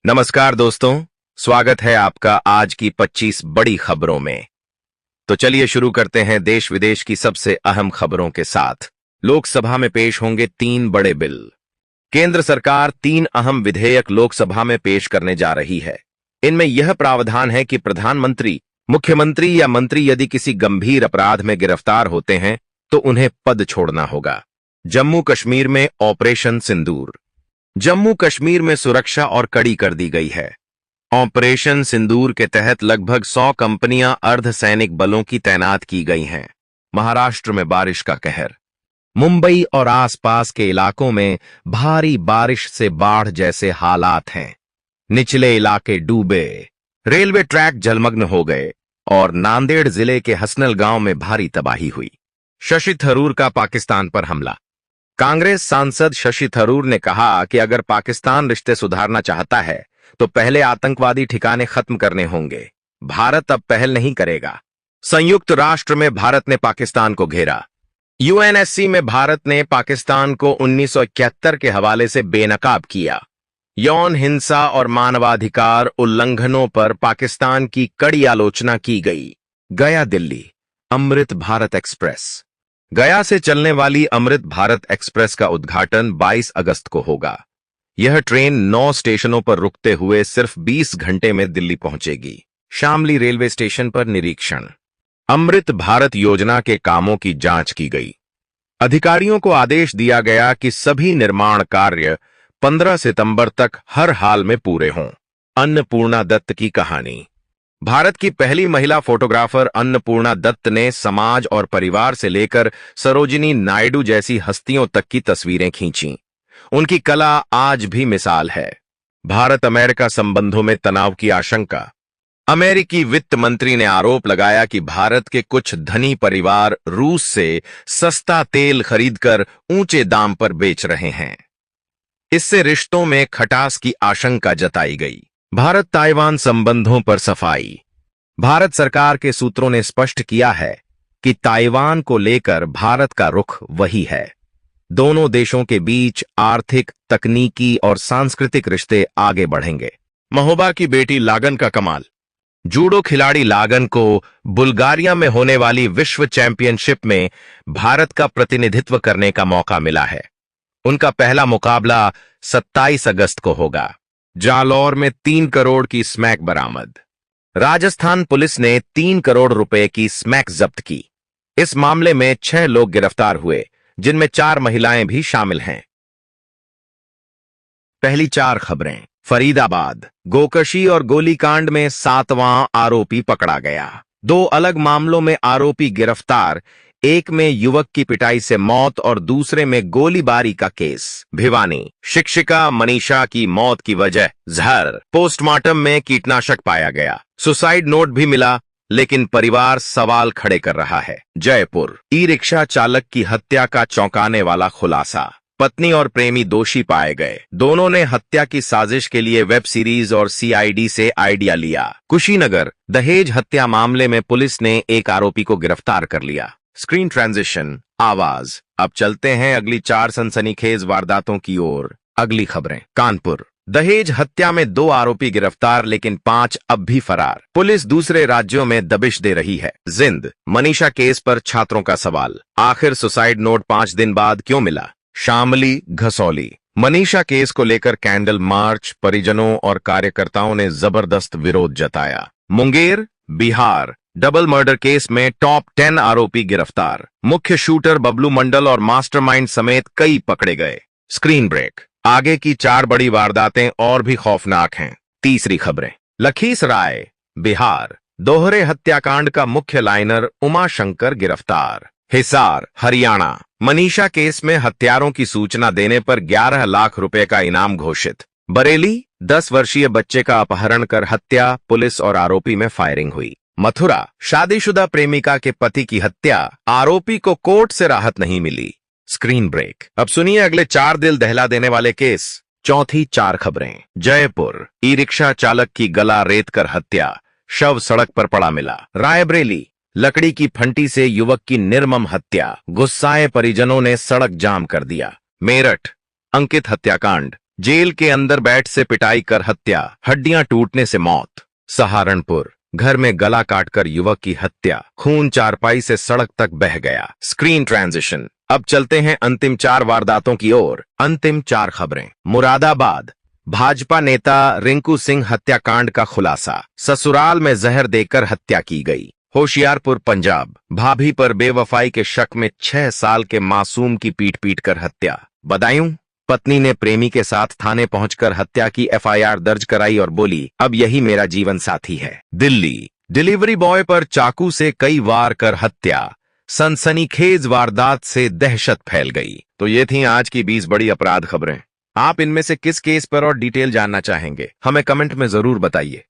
नमस्कार दोस्तों, स्वागत है आपका आज की 25 बड़ी खबरों में। तो चलिए शुरू करते हैं देश विदेश की सबसे अहम खबरों के साथ। लोकसभा में पेश होंगे 3 बड़े बिल। केंद्र सरकार 3 अहम विधेयक लोकसभा में पेश करने जा रही है। इनमें यह प्रावधान है कि प्रधानमंत्री, मुख्यमंत्री या मंत्री यदि किसी गंभीर अपराध में गिरफ्तार होते हैं तो उन्हें पद छोड़ना होगा। जम्मू कश्मीर में ऑपरेशन सिंदूर। जम्मू कश्मीर में सुरक्षा और कड़ी कर दी गई है। ऑपरेशन सिंदूर के तहत लगभग 100 कंपनियां अर्धसैनिक बलों की तैनात की गई हैं। महाराष्ट्र में बारिश का कहर। मुंबई और आसपास के इलाकों में भारी बारिश से बाढ़ जैसे हालात हैं। निचले इलाके डूबे, रेलवे ट्रैक जलमग्न हो गए और नांदेड़ जिले के हसनल गांव में भारी तबाही हुई। शशि थरूर का पाकिस्तान पर हमला। कांग्रेस सांसद शशि थरूर ने कहा कि अगर पाकिस्तान रिश्ते सुधारना चाहता है तो पहले आतंकवादी ठिकाने खत्म करने होंगे। भारत अब पहल नहीं करेगा। संयुक्त राष्ट्र में भारत ने पाकिस्तान को घेरा। यूएनएससी में भारत ने पाकिस्तान को 1971 के हवाले से बेनकाब किया। यौन हिंसा और मानवाधिकार उल्लंघनों पर पाकिस्तान की कड़ी आलोचना की गई। गया दिल्ली अमृत भारत एक्सप्रेस। गया से चलने वाली अमृत भारत एक्सप्रेस का उद्घाटन 22 अगस्त को होगा। यह ट्रेन 9 स्टेशनों पर रुकते हुए सिर्फ 20 घंटे में दिल्ली पहुंचेगी। शामली रेलवे स्टेशन पर निरीक्षण। अमृत भारत योजना के कामों की जांच की गई। अधिकारियों को आदेश दिया गया कि सभी निर्माण कार्य 15 सितंबर तक हर हाल में पूरे हों। अन्नपूर्णा दत्त की कहानी। भारत की पहली महिला फोटोग्राफर अन्नपूर्णा दत्त ने समाज और परिवार से लेकर सरोजिनी नायडू जैसी हस्तियों तक की तस्वीरें खींची। उनकी कला आज भी मिसाल है। भारत अमेरिका संबंधों में तनाव की आशंका। अमेरिकी वित्त मंत्री ने आरोप लगाया कि भारत के कुछ धनी परिवार रूस से सस्ता तेल खरीदकर ऊंचे दाम पर बेच रहे हैं। इससे रिश्तों में खटास की आशंका जताई गई। भारत ताइवान संबंधों पर सफाई। भारत सरकार के सूत्रों ने स्पष्ट किया है कि ताइवान को लेकर भारत का रुख वही है। दोनों देशों के बीच आर्थिक, तकनीकी और सांस्कृतिक रिश्ते आगे बढ़ेंगे। महोबा की बेटी लागन का कमाल। जूडो खिलाड़ी लागन को बुल्गारिया में होने वाली विश्व चैंपियनशिप में भारत का प्रतिनिधित्व करने का मौका मिला है। उनका पहला मुकाबला 27 अगस्त को होगा। जालौर में 3 करोड़ की स्मैक बरामद। राजस्थान पुलिस ने 3 करोड़ रुपए की स्मैक जब्त की। इस मामले में 6 लोग गिरफ्तार हुए, जिनमें 4 महिलाएं भी शामिल हैं। पहली 4 खबरें। फरीदाबाद गोकशी और गोलीकांड में 7वां आरोपी पकड़ा गया। 2 अलग मामलों में आरोपी गिरफ्तार। एक में युवक की पिटाई से मौत और दूसरे में गोलीबारी का केस। भिवानी शिक्षिका मनीषा की मौत की वजह जहर। पोस्टमार्टम में कीटनाशक पाया गया। सुसाइड नोट भी मिला, लेकिन परिवार सवाल खड़े कर रहा है। जयपुर ई रिक्शा चालक की हत्या का चौंकाने वाला खुलासा। पत्नी और प्रेमी दोषी पाए गए। दोनों ने हत्या की साजिश के लिए वेब सीरीज और सीआईडी से आइडिया लिया। कुशीनगर दहेज हत्या मामले में पुलिस ने एक आरोपी को गिरफ्तार कर लिया। स्क्रीन ट्रांजिशन आवाज। अब चलते हैं अगली 4 सनसनीखेज वारदातों की ओर। अगली खबरें। कानपुर दहेज हत्या में 2 आरोपी गिरफ्तार, लेकिन 5 अब भी फरार। पुलिस दूसरे राज्यों में दबिश दे रही है। जिंद मनीषा केस पर छात्रों का सवाल। आखिर सुसाइड नोट 5 दिन बाद क्यों मिला। शामली घसौली मनीषा केस को लेकर कैंडल मार्च। परिजनों और कार्यकर्ताओं ने जबरदस्त विरोध जताया। Munger Bihar double murder case में टॉप 10 आरोपी गिरफ्तार। मुख्य शूटर बबलू मंडल और मास्टरमाइंड समेत कई पकड़े गए। Screen break. आगे की 4 बड़ी वारदातें और भी खौफनाक हैं। तीसरी खबरें। लखीसराय बिहार दोहरे हत्याकांड का मुख्य लाइनर उमाशंकर गिरफ्तार। हिसार हरियाणा मनीषा केस में हत्यारों की सूचना देने पर 11 लाख रुपए का इनाम घोषित। बरेली 10 वर्षीय बच्चे का अपहरण कर हत्या। पुलिस और आरोपी में फायरिंग हुई। मथुरा शादीशुदा प्रेमिका के पति की हत्या। आरोपी को कोर्ट से राहत नहीं मिली। Screen break. अब सुनिए अगले 4 दिल दहला देने वाले केस। चौथी 4 खबरें। जयपुर ई रिक्शा चालक की गला रेत कर हत्या। शव सड़क पर पड़ा मिला। रायबरेली लकड़ी की फंटी से युवक की निर्मम हत्या। गुस्साए परिजनों ने सड़क जाम कर दिया। मेरठ अंकित हत्याकांड। जेल के अंदर बैट से पिटाई कर हत्या, हड्डियां टूटने से मौत। सहारनपुर, घर में गला काटकर युवक की हत्या, खून चारपाई से सड़क तक बह गया। Screen transition. अब चलते हैं अंतिम 4 वारदातों की ओर। अंतिम 4 खबरें। मुरादाबाद, भाजपा नेता रिंकू सिंह हत्याकांड का खुलासा, ससुराल में जहर देकर हत्या की गई। होशियारपुर, पंजाब, भाभी पर बेवफाई के शक में 6 साल के मासूम की पीट पीट कर हत्या। बदायूं, पत्नी ने प्रेमी के साथ थाने पहुंचकर हत्या की एफआईआर दर्ज कराई और बोली, अब यही मेरा जीवन साथी है। दिल्ली, डिलीवरी बॉय पर चाकू से कई वार कर हत्या, सनसनीखेज वारदात से दहशत फैल गई। तो ये थी आज की 20 बड़ी अपराध खबरें। आप इनमें से किस केस पर और डिटेल जानना चाहेंगे, हमें कमेंट में जरूर बताइए।